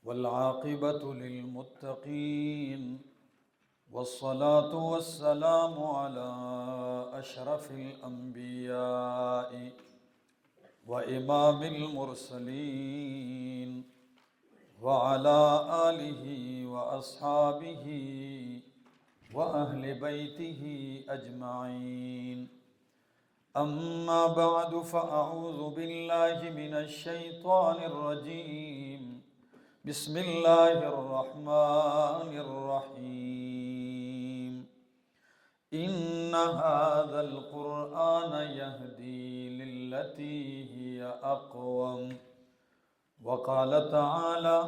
والعاقبة للمتقين، والصلاة والسلام على أشرف الأنبياء وإمام المرسلين وعلى آله وأصحابه وأهل بيته أجمعين. أما بعد، فأعوذ بالله من الشيطان الرجيم. بسم الله الرحمن الرحيم. إن هذا القرآن يهدي للتي هي أقوم. وقال تعالى: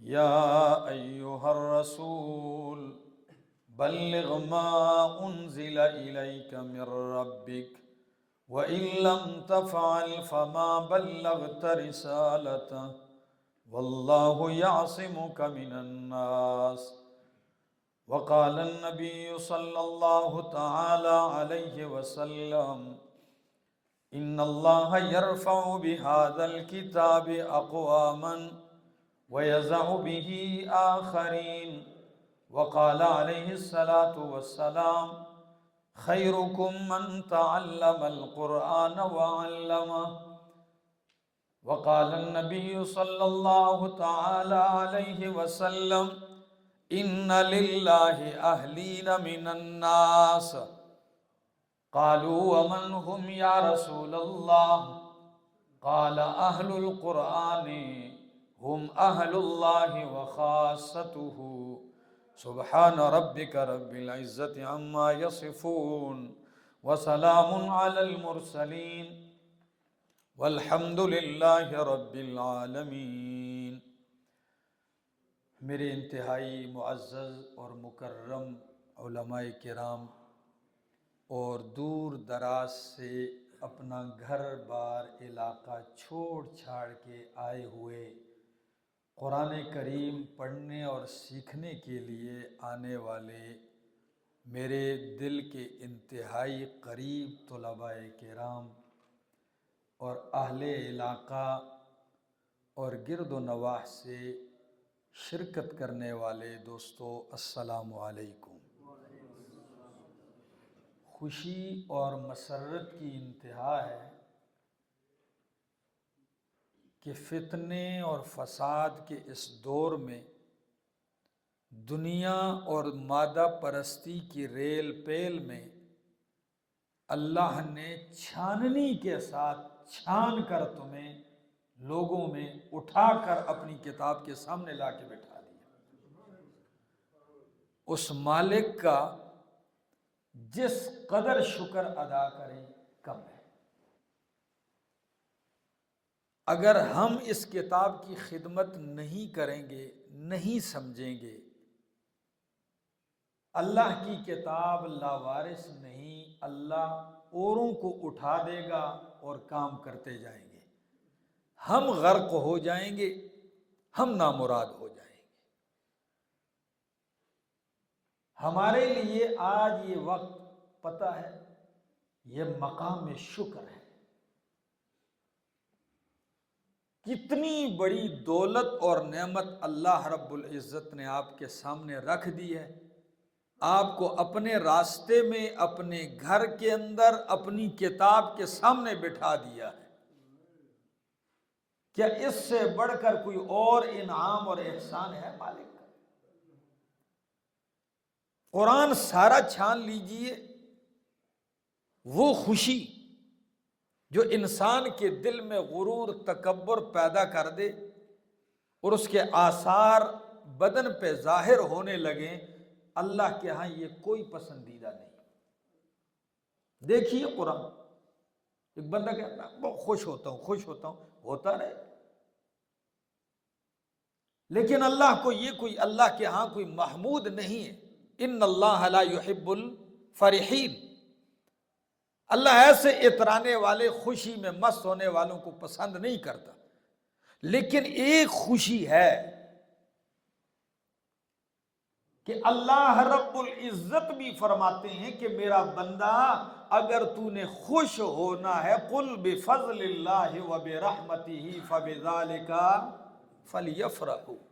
يا أيها الرسول بلغ ما أنزل إليك من ربك وإن لم تفعل فما بلغت رسالته والله يعصمك من الناس. وقال النبي صلى الله تعالى عليه وسلم: إن الله يرفع بهذا الكتاب أقواما ويزع به آخرين. وقال عليه الصلاة والسلام: خيركم من تعلم القرآن وعلمه. وقال النبي صلى الله تعالى عليه وسلم: إن لله أهلين من الناس. قالوا: ومن هم يا رسول الله؟ قال: أهل القرآن هم أهل الله وخاصته. سبحان ربك رب العزة عما يصفون وسلام على المرسلين والحمد للہ رب العالمین۔ میرے انتہائی معزز اور مکرم علماء کرام اور دور دراز سے اپنا گھر بار علاقہ چھوڑ چھاڑ کے آئے ہوئے قرآن کریم پڑھنے اور سیکھنے کے لیے آنے والے میرے دل کے انتہائی قریب طلباء کرام اور اہل علاقہ اور گرد و نواح سے شرکت کرنے والے دوستو، السلام علیکم۔ خوشی اور مسرت کی انتہا ہے کہ فتنے اور فساد کے اس دور میں دنیا اور مادہ پرستی کی ریل پیل میں اللہ نے چھاننی کے ساتھ چھان کر تمہیں لوگوں میں اٹھا کر اپنی کتاب کے سامنے لا کے بٹھا دیا۔ اس مالک کا جس قدر شکر ادا کریں کم ہے۔ اگر ہم اس کتاب کی خدمت نہیں کریں گے، نہیں سمجھیں گے، اللہ کی کتاب لاوارث نہیں، اللہ اوروں کو اٹھا دے گا اور کام کرتے جائیں گے، ہم غرق ہو جائیں گے، ہم نامراد ہو جائیں گے۔ ہمارے لیے آج یہ وقت پتہ ہے، یہ مقام شکر ہے۔ کتنی بڑی دولت اور نعمت اللہ رب العزت نے آپ کے سامنے رکھ دی ہے، آپ کو اپنے راستے میں، اپنے گھر کے اندر، اپنی کتاب کے سامنے بٹھا دیا ہے۔ کیا اس سے بڑھ کر کوئی اور انعام اور احسان ہے مالک کا؟ قرآن سارا چھان لیجئے، وہ خوشی جو انسان کے دل میں غرور تکبر پیدا کر دے اور اس کے آثار بدن پہ ظاہر ہونے لگیں، اللہ کے ہاں یہ کوئی پسندیدہ نہیں۔ دیکھیے قرآن، ایک بندہ کہتا ہے بہت خوش ہوتا ہوں، خوش ہوتا ہوں، ہوتا رہے، لیکن اللہ کو یہ کوئی، اللہ کے ہاں کوئی محمود نہیں ہے۔ ان اللہ لا يحب الفرحین، اللہ ایسے اترانے والے، خوشی میں مست ہونے والوں کو پسند نہیں کرتا۔ لیکن ایک خوشی ہے کہ اللہ رب العزت بھی فرماتے ہیں کہ میرا بندہ اگر تو نے خوش ہونا ہے، قل بفضل اللہ وبرحمتہ فبذالک فَلْيَفْرَحُوا،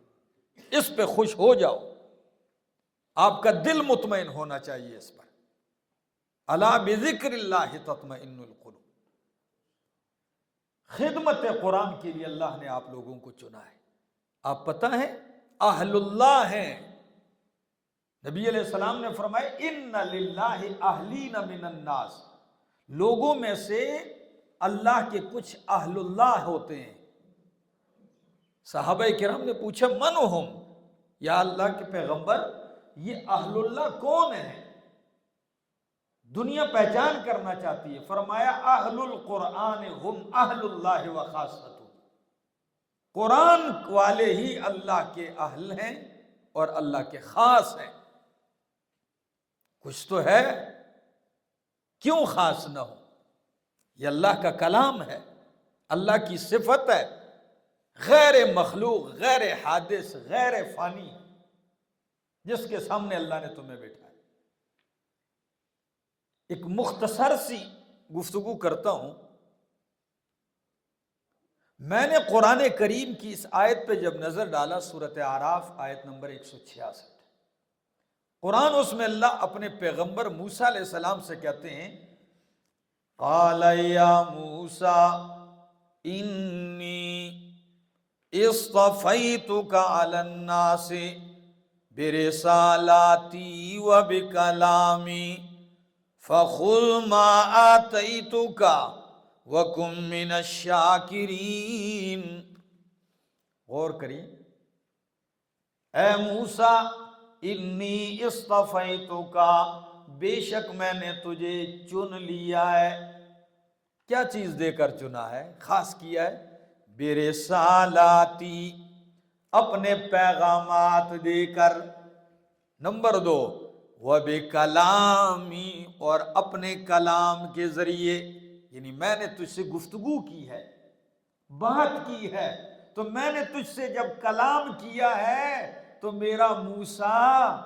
اس پہ خوش ہو جاؤ، آپ کا دل مطمئن ہونا چاہیے اس پر۔ الا بذکر اللہ تطمئن القلوب، خدمت قرآن کے لیے اللہ نے آپ لوگوں کو چنا ہے۔ آپ پتہ ہے اہل اللہ ہیں، نبی علیہ السلام نے فرمایا ان للہ اہلین من الناس، لوگوں میں سے اللہ کے کچھ اہل اللہ ہوتے ہیں۔ صحابہ کرام نے پوچھا من ہم، یا اللہ کے پیغمبر یہ اہل اللہ کون ہیں؟ دنیا پہچان کرنا چاہتی ہے۔ فرمایا اہل القرآن ہم اہل اللہ و خاصۃ، قرآن والے ہی اللہ کے اہل ہیں اور اللہ کے خاص ہیں۔ کچھ تو ہے، کیوں خاص نہ ہو؟ یہ اللہ کا کلام ہے، اللہ کی صفت ہے، غیر مخلوق، غیر حادث، غیر فانی، جس کے سامنے اللہ نے تمہیں بٹھایا۔ ایک مختصر سی گفتگو کرتا ہوں۔ میں نے قرآن کریم کی اس آیت پہ جب نظر ڈالا، سورۃ اعراف آیت نمبر 166، قرآن اس میں اللہ اپنے پیغمبر موسیٰ علیہ السلام سے کہتے ہیں قال یا موسیٰ انی اصطفیتک علی الناس برسالاتی وبکلامی فخذ ما آتیتک وَكُن مِّنَ الشَّاكِرِينَ۔ غور کریے، اے موسیٰ انی اصطفیتک، بے شک میں نے تجھے چن لیا ہے۔ کیا چیز دے کر چنا ہے، خاص کیا ہے؟ برسالاتی، اپنے پیغامات دے کر۔ نمبر 2 وبکلامی، اور اپنے کلام کے ذریعے، یعنی میں نے تجھ سے گفتگو کی ہے، بات کی ہے، تو میں نے تجھ سے جب کلام کیا ہے تو میرا موسیٰ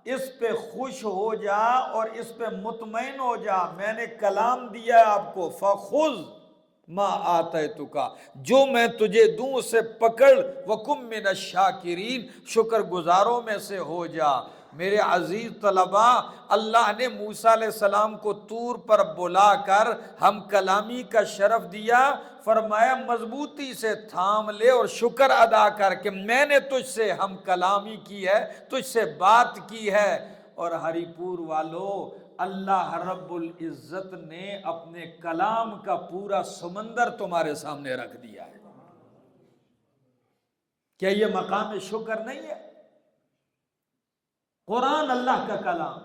اس پہ خوش ہو جا اور اس پہ مطمئن ہو جا۔ میں نے کلام دیا ہے آپ کو، فخذ ما آتیتک، جو میں تجھے دوں اسے پکڑ، وکن من الشاکرین، شکر گزاروں میں سے ہو جا۔ میرے عزیز طلباء، اللہ نے موسیٰ علیہ السلام کو طور پر بلا کر ہم کلامی کا شرف دیا، فرمایا مضبوطی سے تھام لے اور شکر ادا کر کہ میں نے تجھ سے ہم کلامی کی ہے، تجھ سے بات کی ہے۔ اور ہری پور والو، اللہ رب العزت نے اپنے کلام کا پورا سمندر تمہارے سامنے رکھ دیا ہے۔ کیا یہ مقام شکر نہیں ہے؟ قرآن اللہ کا کلام،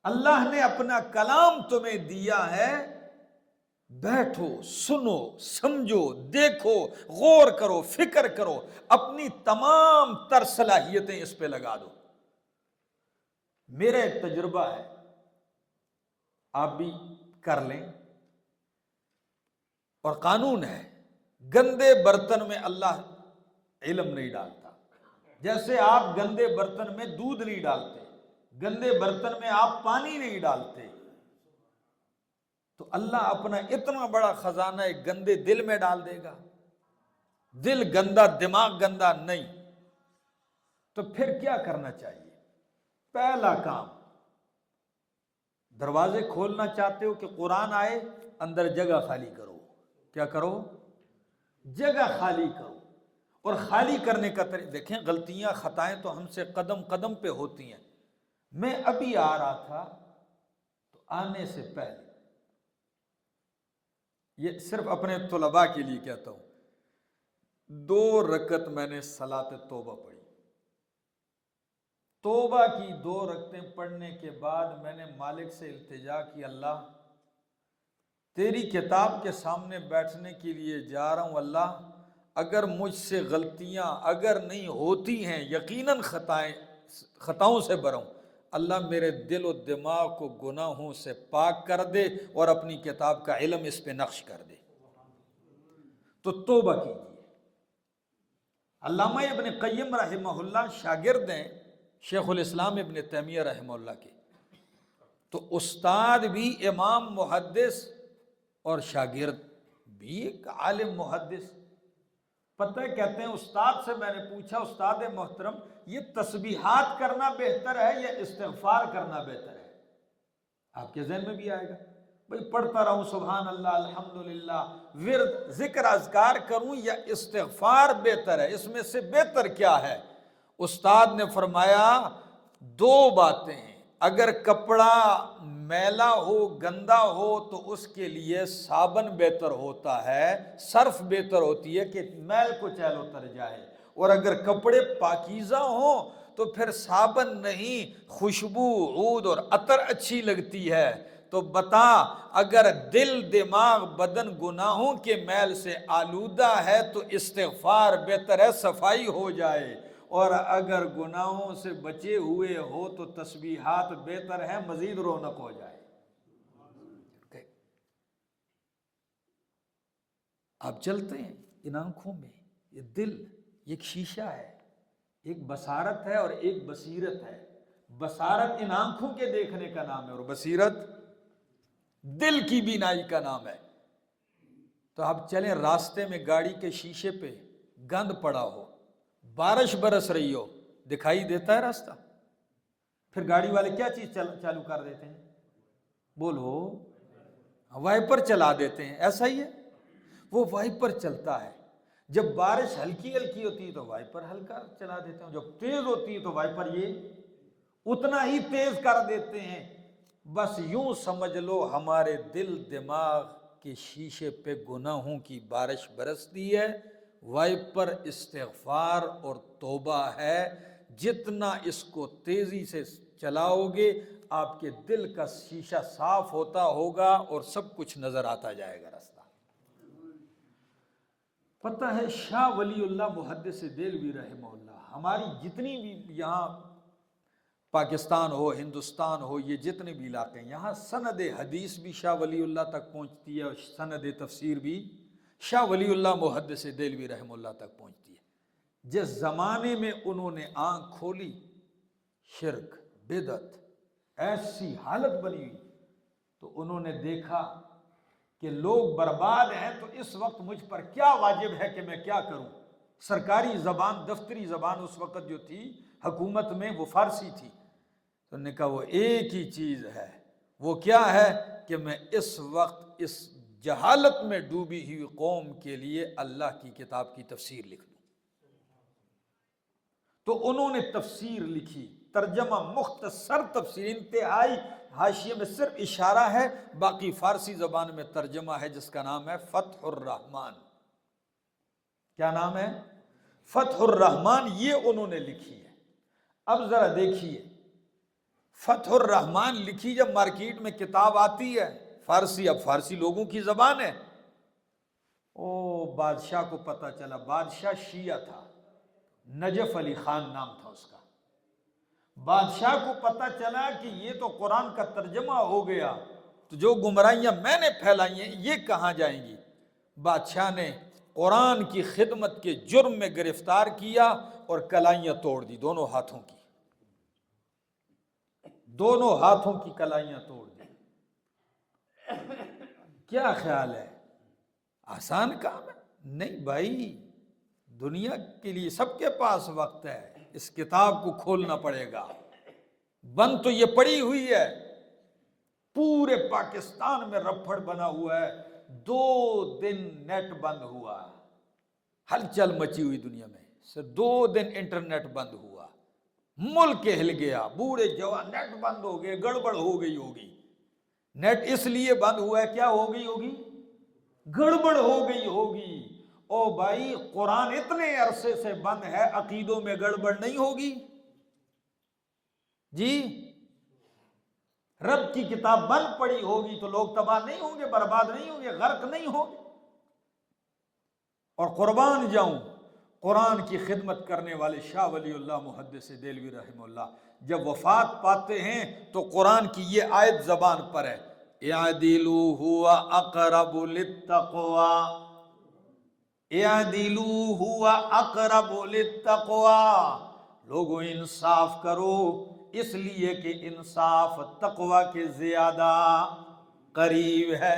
اللہ نے اپنا کلام تمہیں دیا ہے، بیٹھو، سنو، سمجھو، دیکھو، غور کرو، فکر کرو، اپنی تمام تر صلاحیتیں اس پہ لگا دو۔ میرا ایک تجربہ ہے، آپ بھی کر لیں، اور قانون ہے، گندے برتن میں اللہ علم نہیں ڈالتا۔ جیسے آپ گندے برتن میں دودھ نہیں ڈالتے، گندے برتن میں آپ پانی نہیں ڈالتے، تو اللہ اپنا اتنا بڑا خزانہ ایک گندے دل میں ڈال دے گا؟ دل گندا، دماغ گندا نہیں۔ تو پھر کیا کرنا چاہیے؟ پہلا کام، دروازے کھولنا چاہتے ہو کہ قرآن آئے، اندر جگہ خالی کرو۔ کیا کرو؟ جگہ خالی کرو۔ اور خالی کرنے کا طریقہ دیکھیں، غلطیاں خطائیں تو ہم سے قدم قدم پہ ہوتی ہیں۔ میں ابھی آ رہا تھا تو آنے سے پہلے، یہ صرف اپنے طلباء کے لیے کہتا ہوں، 2 رکعت میں نے صلاۃ توبہ پڑھی۔ توبہ کی 2 رکعتیں پڑھنے کے بعد میں نے مالک سے التجا کی، اللہ تیری کتاب کے سامنے بیٹھنے کے لیے جا رہا ہوں، اللہ اگر مجھ سے غلطیاں اگر نہیں ہوتی ہیں، یقیناً خطاؤں سے برا ہوں، اللہ میرے دل و دماغ کو گناہوں سے پاک کر دے اور اپنی کتاب کا علم اس پہ نقش کر دے۔ تو توبہ کیجیے۔ علامہ ابن قیم رحمہ اللہ شاگرد ہیں شیخ الاسلام ابن تیمیہ رحمہ اللہ کے، تو استاد بھی، امام محدث اور شاگرد بھی ایک عالم محدث. پتہ ہے کہتے ہیں استاد سے میں نے پوچھا استاد محترم یہ تسبیحات کرنا بہتر ہے یا استغفار کرنا بہتر ہے؟ آپ کے ذہن میں بھی آئے گا بھئی پڑھتا رہوں سبحان اللہ الحمدللہ ورد ذکر اذکار کروں یا استغفار بہتر ہے، اس میں سے بہتر کیا ہے؟ استاد نے فرمایا دو باتیں ہیں. اگر کپڑا میلا ہو گندا ہو تو اس کے لیے صابن بہتر ہوتا ہے، صرف بہتر ہوتی ہے کہ میل کو چیل اتر جائے. اور اگر کپڑے پاکیزہ ہوں تو پھر صابن نہیں، خوشبو عود اور عطر اچھی لگتی ہے. تو بتا اگر دل دماغ بدن گناہوں کے میل سے آلودہ ہے تو استغفار بہتر ہے، صفائی ہو جائے. اور اگر گناہوں سے بچے ہوئے ہو تو تسبیحات بہتر ہے، مزید رونق ہو جائے. آپ چلتے ہیں ان آنکھوں میں، یہ دل ایک شیشہ ہے، ایک بصارت ہے اور ایک بصیرت ہے. بصارت ان آنکھوں کے دیکھنے کا نام ہے اور بصیرت دل کی بینائی کا نام ہے. تو آپ چلیں راستے میں گاڑی کے شیشے پہ گند پڑا ہو، بارش برس رہی ہو، دکھائی دیتا ہے راستہ؟ پھر گاڑی والے کیا چیز چالو کر دیتے ہیں؟ بولو، وائپر چلا دیتے ہیں. ایسا ہی ہے، وہ وائپر چلتا ہے. جب بارش ہلکی ہلکی ہوتی ہے تو وائپر ہلکا چلا دیتے ہیں، جب تیز ہوتی ہے تو وائپر یہ اتنا ہی تیز کر دیتے ہیں. بس یوں سمجھ لو ہمارے دل دماغ کے شیشے پہ گناہوں کی بارش برستی ہے، وائپر استغفار اور توبہ ہے. جتنا اس کو تیزی سے چلاؤ گے آپ کے دل کا شیشہ صاف ہوتا ہوگا اور سب کچھ نظر آتا جائے گا راستہ. پتہ ہے شاہ ولی اللہ محدث دہلوی رحمہ اللہ، ہماری جتنی بھی یہاں پاکستان ہو ہندوستان ہو یہ جتنے بھی علاقے ہیں یہاں سند حدیث بھی شاہ ولی اللہ تک پہنچتی ہے اور سند تفسیر بھی شاہ ولی اللہ محدث دہلوی رحمہ اللہ تک پہنچتی ہے. جس زمانے میں انہوں نے آنکھ کھولی شرک بدعت ایسی حالت بنی ہوئی تو انہوں نے دیکھا کہ لوگ برباد ہیں تو اس وقت مجھ پر کیا واجب ہے کہ میں کیا کروں. سرکاری زبان دفتری زبان اس وقت جو تھی حکومت میں وہ فارسی تھی. تو انہوں نے کہا وہ ایک ہی چیز ہے، وہ کیا ہے کہ میں اس وقت اس جہالت میں ڈوبی ہوئی قوم کے لیے اللہ کی کتاب کی تفسیر لکھ دوں. تو انہوں نے تفسیر لکھی، ترجمہ مختصر تفسیر، انتہائی حاشیے میں صرف اشارہ ہے، باقی فارسی زبان میں ترجمہ ہے جس کا نام ہے فتح الرحمن. کیا نام ہے؟ فتح الرحمن. یہ انہوں نے لکھی ہے. اب ذرا دیکھیے فتح الرحمن لکھی جب مارکیٹ میں کتاب آتی ہے فارسی، اب فارسی لوگوں کی زبان ہے. او بادشاہ کو پتہ چلا، بادشاہ شیعہ تھا، نجف علی خان نام تھا اس کا. بادشاہ کو پتہ چلا کہ یہ تو قرآن کا ترجمہ ہو گیا تو جو گمراہیاں میں نے پھیلائی ہیں یہ کہاں جائیں گی. بادشاہ نے قرآن کی خدمت کے جرم میں گرفتار کیا اور کلائیاں توڑ دی، دونوں ہاتھوں کی، دونوں ہاتھوں کی کلائیاں توڑ دی. کیا خیال ہے آسان کام ہے؟ نہیں بھائی، دنیا کے لیے سب کے پاس وقت ہے، اس کتاب کو کھولنا پڑے گا. بند تو یہ پڑی ہوئی ہے، پورے پاکستان میں رپھڑ بنا ہوا ہے. 2 دن نیٹ بند ہوا، ہلچل مچی ہوئی دنیا میں، صرف 2 دن انٹرنیٹ بند ہوا، ملک ہل گیا، بوڑھے جوان نیٹ بند ہو گئے، گڑبڑ ہو گئی ہوگی. نیٹ اس لیے بند ہوا ہے، کیا ہو گئی ہوگی؟ گڑبڑ ہو گئی ہوگی. او بھائی قرآن اتنے عرصے سے بند ہے، عقیدوں میں گڑبڑ نہیں ہوگی؟ جی رب کی کتاب بند پڑی ہوگی تو لوگ تباہ نہیں ہوں گے، برباد نہیں ہوں گے، غرق نہیں ہوں گے؟ اور قربان جاؤں قرآن کی خدمت کرنے والے شاہ ولی اللہ محدث دہلوی رحمہ اللہ جب وفات پاتے ہیں تو قرآن کی یہ آیت زبان پر ہے، اعدلوا هو اقرب للتقوی، اعدلوا هو اقرب للتقوی. لوگوں انصاف کرو اس لیے کہ انصاف تقوی کے زیادہ قریب ہے.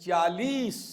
40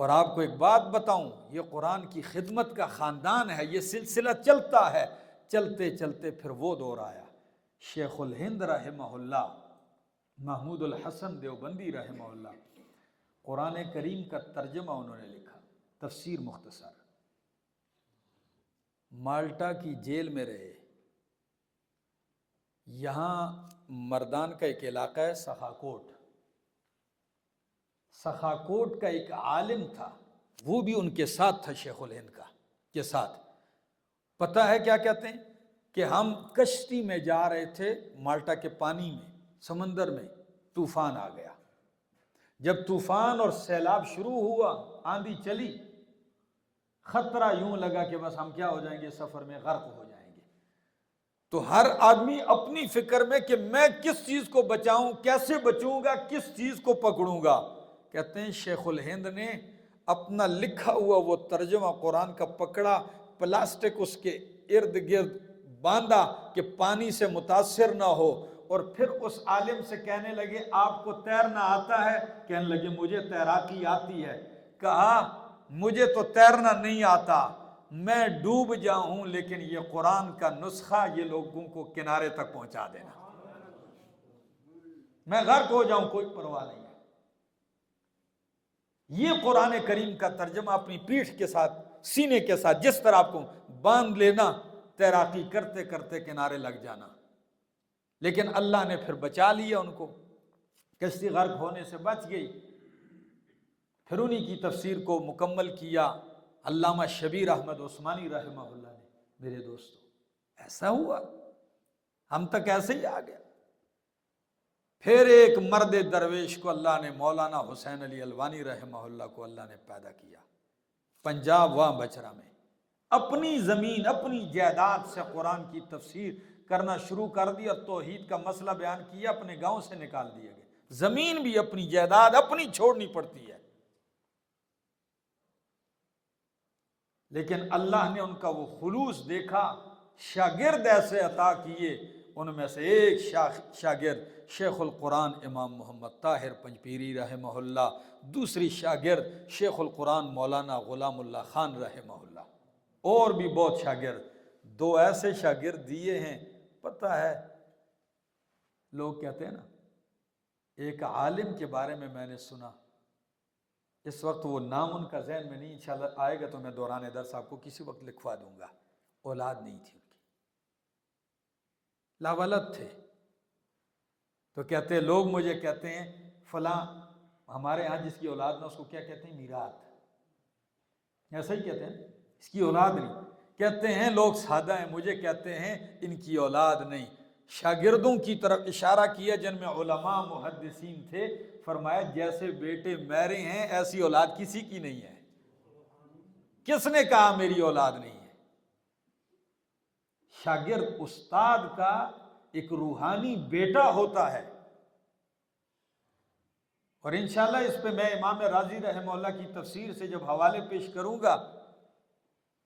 اور آپ کو ایک بات بتاؤں، یہ قرآن کی خدمت کا خاندان ہے، یہ سلسلہ چلتا ہے، چلتے چلتے پھر وہ دور آیا۔ شیخ الہند رحمہ اللہ، محمود الحسن دیوبندی رحمہ اللہ، قرآن کریم کا ترجمہ انہوں نے لکھا، تفسیر مختصر، مالٹا کی جیل میں رہے۔ یہاں مردان کا ایک علاقہ ہے سخاکوٹ، سخاکوٹ کا ایک عالم تھا، وہ بھی ان کے ساتھ تھا، شیخ الہند کا کے ساتھ۔ پتہ ہے کیا کہتے ہیں کہ ہم کشتی میں جا رہے تھے مالٹا کے پانی میں، سمندر میں، طوفان آ گیا۔ جب طوفان اور سیلاب شروع ہوا، آندھی چلی، خطرہ یوں لگا کہ بس ہم کیا ہو جائیں گے، سفر میں غرق ہو جائیں گے۔ تو ہر آدمی اپنی فکر میں کہ میں کس چیز کو بچاؤں، کیسے بچوں گا، کس چیز کو پکڑوں گا۔ کہتے ہیں شیخ الہند نے اپنا لکھا ہوا وہ ترجمہ قرآن کا پکڑا، پلاسٹک اس کے ارد گرد باندھا کہ پانی سے متاثر نہ ہو، اور پھر اس عالم سے کہنے لگے آپ کو تیرنا آتا ہے؟ کہنے لگے مجھے تیراکی آتی ہے۔ کہا مجھے تو تیرنا نہیں آتا، میں ڈوب جاؤں لیکن یہ قرآن کا نسخہ یہ لوگوں کو کنارے تک پہنچا دینا، میں غرق ہو جاؤں کوئی پرواہ نہیں ہے۔ یہ قرآن کریم کا ترجمہ اپنی پیٹھ کے ساتھ، سینے کے ساتھ جس طرح آپ کو باندھ لینا، تیراکی کرتے کرتے کنارے لگ جانا۔ لیکن اللہ نے پھر بچا لیا ان کو، کشتی غرق ہونے سے بچ گئی۔ پھر انہی کی تفسیر کو مکمل کیا علامہ شبیر احمد عثمانی رحمہ اللہ نے۔ میرے دوستو ایسا ہوا، ہم تک ایسے ہی آ گیا۔ پھر ایک مرد درویش کو اللہ نے، مولانا حسین علی الوانی رحمہ اللہ کو اللہ نے پیدا کیا، پنجاب وہاں بچرا میں، اپنی زمین اپنی جائیداد سے قرآن کی تفسیر کرنا شروع کر دی، اور توحید کا مسئلہ بیان کیا، اپنے گاؤں سے نکال دیا گیا۔ زمین بھی اپنی جائیداد اپنی چھوڑنی پڑتی ہے، لیکن اللہ نے ان کا وہ خلوص دیکھا، شاگرد ایسے عطا کیے۔ ان میں سے ایک شاگرد شیخ القرآن امام محمد طاہر پنجپیری رحمہ اللہ، دوسری شاگرد شیخ القرآن مولانا غلام اللہ خان رحمہ اللہ، اور بھی بہت شاگرد۔ دو ایسے شاگرد دیے ہیں، پتہ ہے لوگ کہتے ہیں نا، ایک عالم کے بارے میں نے سنا، اس وقت وہ نام ان کا ذہن میں نہیں، انشاءاللہ آئے گا تو میں دوران درس آپ کو کسی وقت لکھوا دوں گا۔ اولاد نہیں تھی ان کی، لاولد تھے۔ تو کہتے ہیں لوگ مجھے کہتے ہیں فلاں ہمارے ہاں جس کی اولاد نہ، اس کو کیا کہتے ہیں، میراث، ایسا ہی کہتے ہیں، اس کی اولاد نہیں۔ کہتے ہیں لوگ سادہ ہیں، مجھے کہتے ہیں ان کی اولاد نہیں۔ شاگردوں کی طرف اشارہ کیا جن میں علماء محدثین تھے، فرمایا جیسے بیٹے میرے ہیں ایسی اولاد کسی کی نہیں ہے۔ کس نے کہا میری اولاد نہیں ہے؟ شاگرد استاد کا ایک روحانی بیٹا ہوتا ہے، اور انشاءاللہ اس پہ میں امام راضی رحمہ اللہ کی تفسیر سے جب حوالے پیش کروں گا،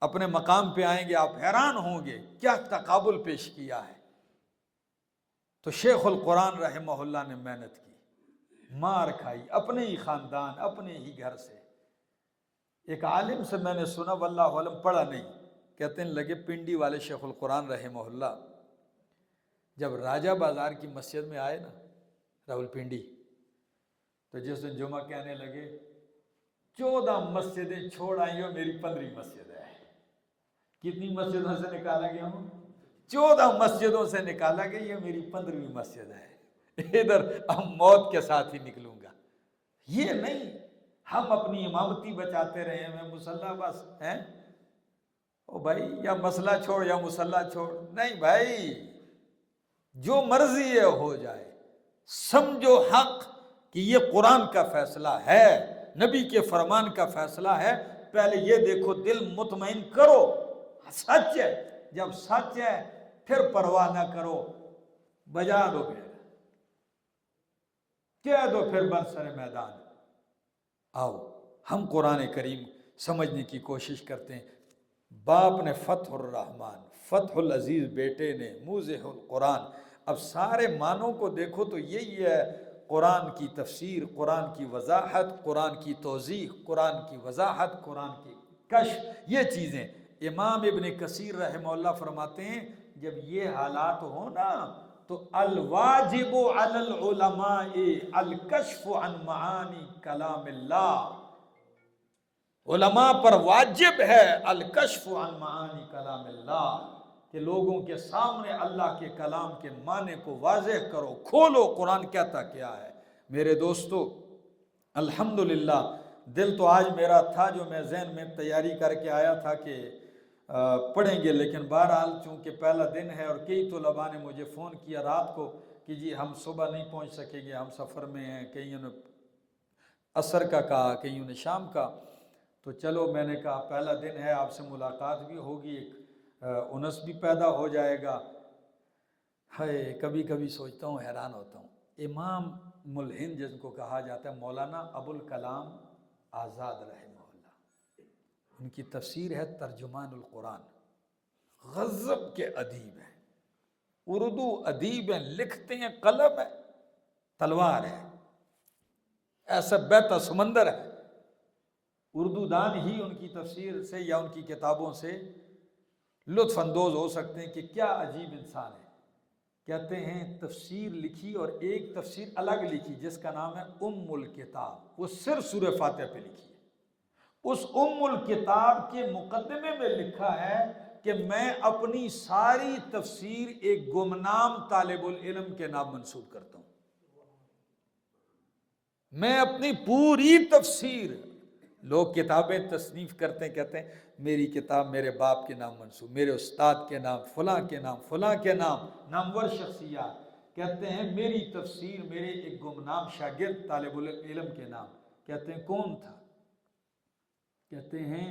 اپنے مقام پہ آئیں گے، آپ حیران ہوں گے کیا تقابل پیش کیا ہے۔ تو شیخ القرآن رحمہ اللہ نے محنت کی، مار کھائی، اپنے ہی خاندان اپنے ہی گھر سے۔ ایک عالم سے میں نے سنا، واللہ علم پڑھا نہیں، کہتے ہیں لگے پنڈی والے شیخ القرآن رحمہ اللہ جب راجہ بازار کی مسجد میں آئے نا، راول پنڈی، تو جس دن جمعہ کہنے لگے 14 مسجدیں چھوڑ آئی ہو، میری 15ویں مسجد ہے۔ کتنی مسجدوں سے نکالا گیا ہوں؟ 14 مسجدوں سے نکالا گیا، یہ میری 15ویں مسجد ہے، ادھر اب موت کے ساتھ ہی نکلوں گا۔ یہ نہیں ہم اپنی امامتی بچاتے رہے، میں مسلح بس ہیں، او بھائی یا مسئلہ چھوڑ یا مسلح چھوڑ، نہیں بھائی، جو مرضی ہے ہو جائے، سمجھو حق کہ یہ قرآن کا فیصلہ ہے، نبی کے فرمان کا فیصلہ ہے، پہلے یہ دیکھو دل مطمئن کرو سچ ہے، جب سچ ہے پھر پرواہ نہ کرو، بجا دو پھر، کہہ دو پھر برسر میدان۔ آؤ ہم قرآن کریم سمجھنے کی کوشش کرتے ہیں۔ باپ نے فتح الرحمن، فتح العزیز بیٹے نے موضح القرآن۔ اب سارے معنوں کو دیکھو تو یہی ہے، قرآن کی تفسیر، قرآن کی وضاحت، قرآن کی توضیح، قرآن کی وضاحت، قرآن کی کشف، یہ چیزیں امام ابن کثیر رحمہ اللہ فرماتے ہیں جب یہ حالات ہوں نا تو الواجب علی العلماء الکشف عن معانی کلام اللہ، علماء پر واجب ہے الکشف عن معانی کلام اللہ، کہ لوگوں کے سامنے اللہ کے کلام کے معنی کو واضح کرو، کھولو قرآن کہتا کیا ہے۔ میرے دوستو الحمدللہ دل تو آج میرا تھا، جو میں ذہن میں تیاری کر کے آیا تھا کہ پڑھیں گے، لیکن بہرحال چونکہ پہلا دن ہے اور کئی طلباء نے مجھے فون کیا رات کو کہ جی ہم صبح نہیں پہنچ سکیں گے، ہم سفر میں ہیں، کئیوں نے عصر کا کہا، کئیوں نے شام کا، تو چلو میں نے کہا پہلا دن ہے، آپ سے ملاقات بھی ہوگی، ایک انس بھی پیدا ہو جائے گا۔ ہے کبھی کبھی سوچتا ہوں، حیران ہوتا ہوں، امام ملحن جن کو کہا جاتا ہے مولانا ابوالکلام آزاد رحمہ اللہ، ان کی تفسیر ہے ترجمان القرآن، غضب کے ادیب ہیں، اردو ادیب ہیں، لکھتے ہیں، قلم ہے، تلوار ہے، ایسا بہتا سمندر ہے۔ اردو دان ہی ان کی تفسیر سے یا ان کی کتابوں سے لطف اندوز ہو سکتے ہیں کہ کیا عجیب انسان ہے۔ کہتے ہیں تفسیر لکھی اور ایک تفسیر الگ لکھی جس کا نام ہے ام الکتاب، وہ صرف سورہ فاتحہ پہ لکھی ہے۔ اس ام الکتاب کے مقدمے میں لکھا ہے کہ میں اپنی ساری تفسیر ایک گمنام طالب العلم کے نام منسوب کرتا ہوں، میں اپنی پوری تفسیر، لوگ کتابیں تصنیف کرتے ہیں کہتے ہیں میری کتاب میرے باپ کے نام منسوب، میرے استاد کے نام، فلاں کے نام، فلاں کے نام، نامور شخصیات، کہتے ہیں میری تفسیر میرے ایک گمنام شاگرد طالب العلم کے نام۔ کہتے ہیں کون تھا؟ کہتے ہیں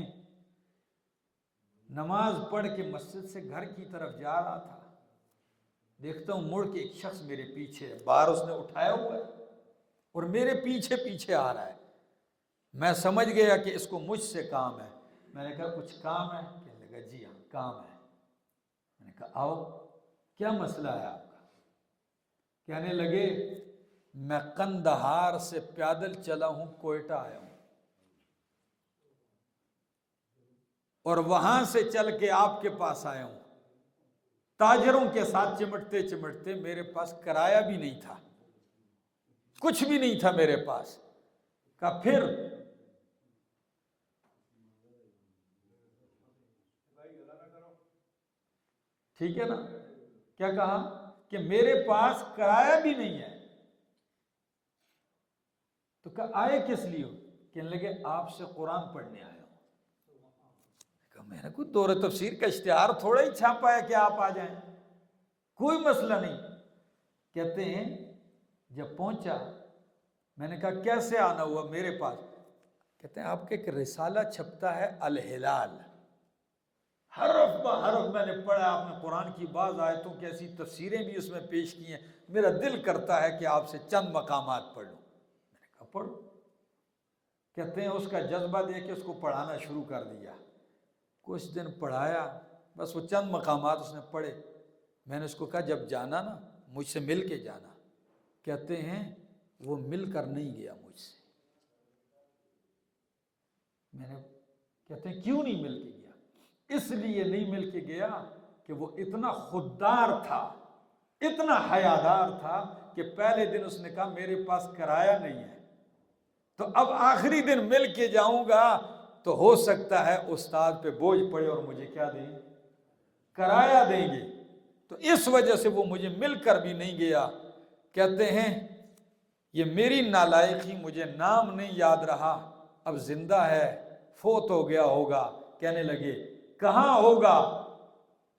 نماز پڑھ کے مسجد سے گھر کی طرف جا رہا تھا، دیکھتا ہوں مڑ کے ایک شخص میرے پیچھے ہے، بار اس نے اٹھایا ہوا ہے اور میرے پیچھے پیچھے آ رہا ہے۔ میں سمجھ گیا کہ اس کو مجھ سے کام ہے، میں نے کہا کچھ کام ہے؟ کہنے لگا جی ہاں کام ہے۔ میں نے کہا آؤ، کیا مسئلہ ہے آپ کا؟ کہنے لگے میں قندہار سے پیادل چلا ہوں، کوئٹہ آیا ہوں، اور وہاں سے چل کے آپ کے پاس آیا ہوں، تاجروں کے ساتھ چمٹتے چمٹتے میرے پاس کرایہ بھی نہیں تھا، کچھ بھی نہیں تھا میرے پاس۔ کہا پھر؟ ٹھیک ہے نا، کیا کہا کہ میرے پاس کرایہ بھی نہیں ہے۔ تو کہا آئے کس لیے ہو؟ کہنے لگے آپ سے قرآن پڑھنے آیا ہوں۔ کہا میں نے کوئی دور تفسیر کا اشتہار تھوڑا ہی چھاپا ہے کہ آپ آ جائیں، کوئی مسئلہ نہیں۔ کہتے ہیں جب پہنچا میں نے کہا کیسے آنا ہوا میرے پاس؟ کہتے ہیں آپ کے ایک رسالہ چھپتا ہے الہلال، حرف بہ حرف میں نے پڑھا، آپ نے قرآن کی بعض آیتوں کی ایسی تفسیریں بھی اس میں پیش کی ہیں، میرا دل کرتا ہے کہ آپ سے چند مقامات پڑھ لوں۔ میں نے کہا پڑھو۔ کہتے ہیں اس کا جذبہ دیکھ کے اس کو پڑھانا شروع کر دیا، کچھ دن پڑھایا، بس وہ چند مقامات اس نے پڑھے۔ میں نے اس کو کہا جب جانا نا مجھ سے مل کے جانا۔ کہتے ہیں وہ مل کر نہیں گیا مجھ سے۔ میں نے کہتے ہیں کیوں نہیں مل کے گیا؟ اس لیے نہیں مل کے گیا کہ وہ اتنا خوددار تھا، اتنا حیادار تھا کہ پہلے دن اس نے کہا میرے پاس کرایہ نہیں ہے، تو اب آخری دن مل کے جاؤں گا تو ہو سکتا ہے استاد پہ بوجھ پڑے اور مجھے کیا دیں؟ کرایہ دیں گے، تو اس وجہ سے وہ مجھے مل کر بھی نہیں گیا۔ کہتے ہیں یہ میری نالائقی، مجھے نام نہیں یاد رہا، اب زندہ ہے فوت ہو گیا ہوگا۔ کہنے لگے کہاں ہوگا،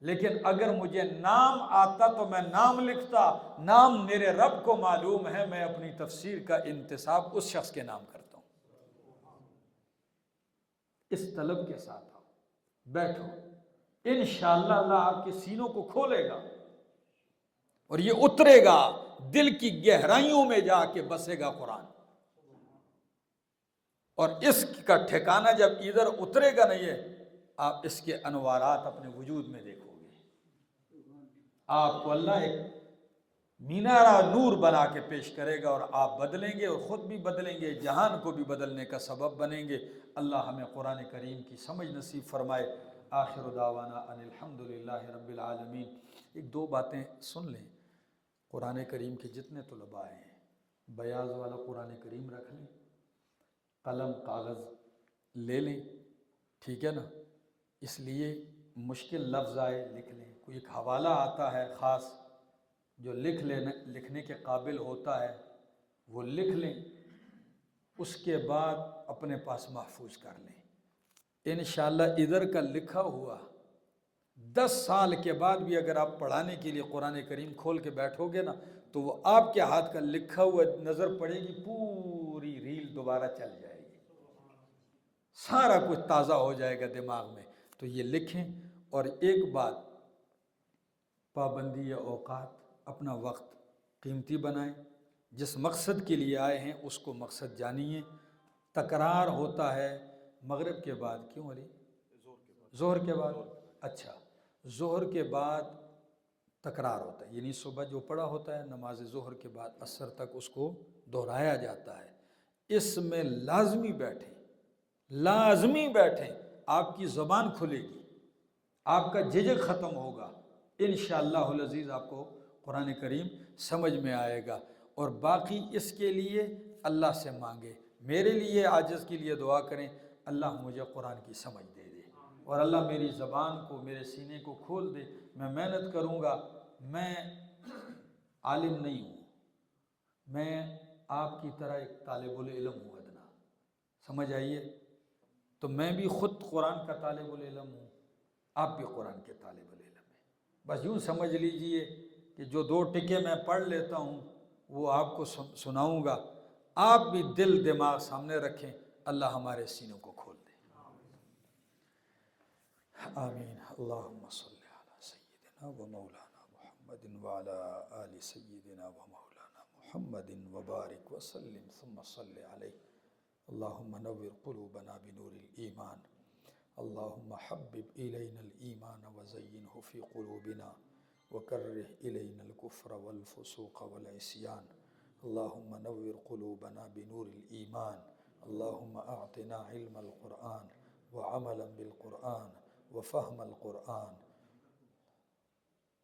لیکن اگر مجھے نام آتا تو میں نام لکھتا، نام میرے رب کو معلوم ہے، میں اپنی تفسیر کا انتساب اس شخص کے نام کرتا ہوں۔ اس طلب کے ساتھ آؤ، بیٹھو، انشاءاللہ اللہ آپ کے سینوں کو کھولے گا اور یہ اترے گا، دل کی گہرائیوں میں جا کے بسے گا قرآن، اور اس کا ٹھکانہ جب ادھر اترے گا نہیں ہے، آپ اس کے انوارات اپنے وجود میں دیکھو گے۔ آپ کو اللہ ایک مینارہ نور بنا کے پیش کرے گا، اور آپ بدلیں گے اور خود بھی بدلیں گے، جہان کو بھی بدلنے کا سبب بنیں گے۔ اللہ ہمیں قرآن کریم کی سمجھ نصیب فرمائے۔ آخر دعوانا ان الحمدللہ رب العالمین۔ ایک دو باتیں سن لیں، قرآن کریم کے جتنے طلباء ہیں بیاض والا قرآن کریم رکھ لیں، قلم کاغذ لے لیں، ٹھیک ہے نا؟ اس لیے مشکل لفظ آئے لکھ لیں، کوئی ایک حوالہ آتا ہے خاص جو لکھنے کے قابل ہوتا ہے وہ لکھ لیں، اس کے بعد اپنے پاس محفوظ کر لیں۔ انشاءاللہ ادھر کا لکھا ہوا 10 سال کے بعد بھی اگر آپ پڑھانے کے لیے قرآن کریم کھول کے بیٹھو گے نا تو وہ آپ کے ہاتھ کا لکھا ہوا نظر پڑے گی، پوری ریل دوبارہ چل جائے گی، سارا کچھ تازہ ہو جائے گا دماغ میں۔ تو یہ لکھیں، اور ایک بات، پابندی اوقات، اپنا وقت قیمتی بنائیں، جس مقصد کے لیے آئے ہیں اس کو مقصد جانیے۔ تکرار ہوتا ہے مغرب کے بعد، کیوں علی؟ ظہر کے بعد، اچھا ظہر کے بعد تکرار ہوتا ہے، یعنی صبح جو پڑھا ہوتا ہے نماز ظہر کے بعد عصر تک اس کو دہرایا جاتا ہے۔ اس میں لازمی بیٹھیں، لازمی بیٹھیں، آپ کی زبان کھلے گی، آپ کا جھجک ختم ہوگا، انشاءاللہ العزیز آپ کو قرآن کریم سمجھ میں آئے گا۔ اور باقی اس کے لیے اللہ سے مانگے، میرے لیے عاجز کے لیے دعا کریں، اللہ مجھے قرآن کی سمجھ دے دے، اور اللہ میری زبان کو، میرے سینے کو کھول دے۔ میں محنت کروں گا، میں عالم نہیں ہوں، میں آپ کی طرح ایک طالب العلم ہوں ادنا، سمجھ آئیے؟ تو میں بھی خود قرآن کا طالب العلم ہوں، آپ بھی قرآن کے طالب العلم ہیں۔ بس یوں سمجھ لیجئے کہ جو 2 ٹکے میں پڑھ لیتا ہوں وہ آپ کو سناؤں گا، آپ بھی دل دماغ سامنے رکھیں، اللہ ہمارے سینوں کو کھول دے۔ آمین۔ اللہم صلی علی سیدنا و مولانا محمد وعلی آل سیدنا و مولانا محمد وبارک وسلم ثم صلی علیہ۔ اللہم نور قلوبنا بنور الایمان، اللہم حبب الینا الایمان وزینہ فی قلوبنا وکرہ الینا الکفر والفسوق والعصیان۔ اللہم نور قلوبنا بنور الایمان، اللہم اعطنا علم القرآن وعملا بالقرآن وفهم القرآن،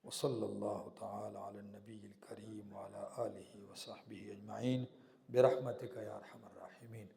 وصلی اللہ تعالی علی النبی الکریم وعلی آلہ وصحبہ اجمعین برحمتک یا ارحم الراحمین۔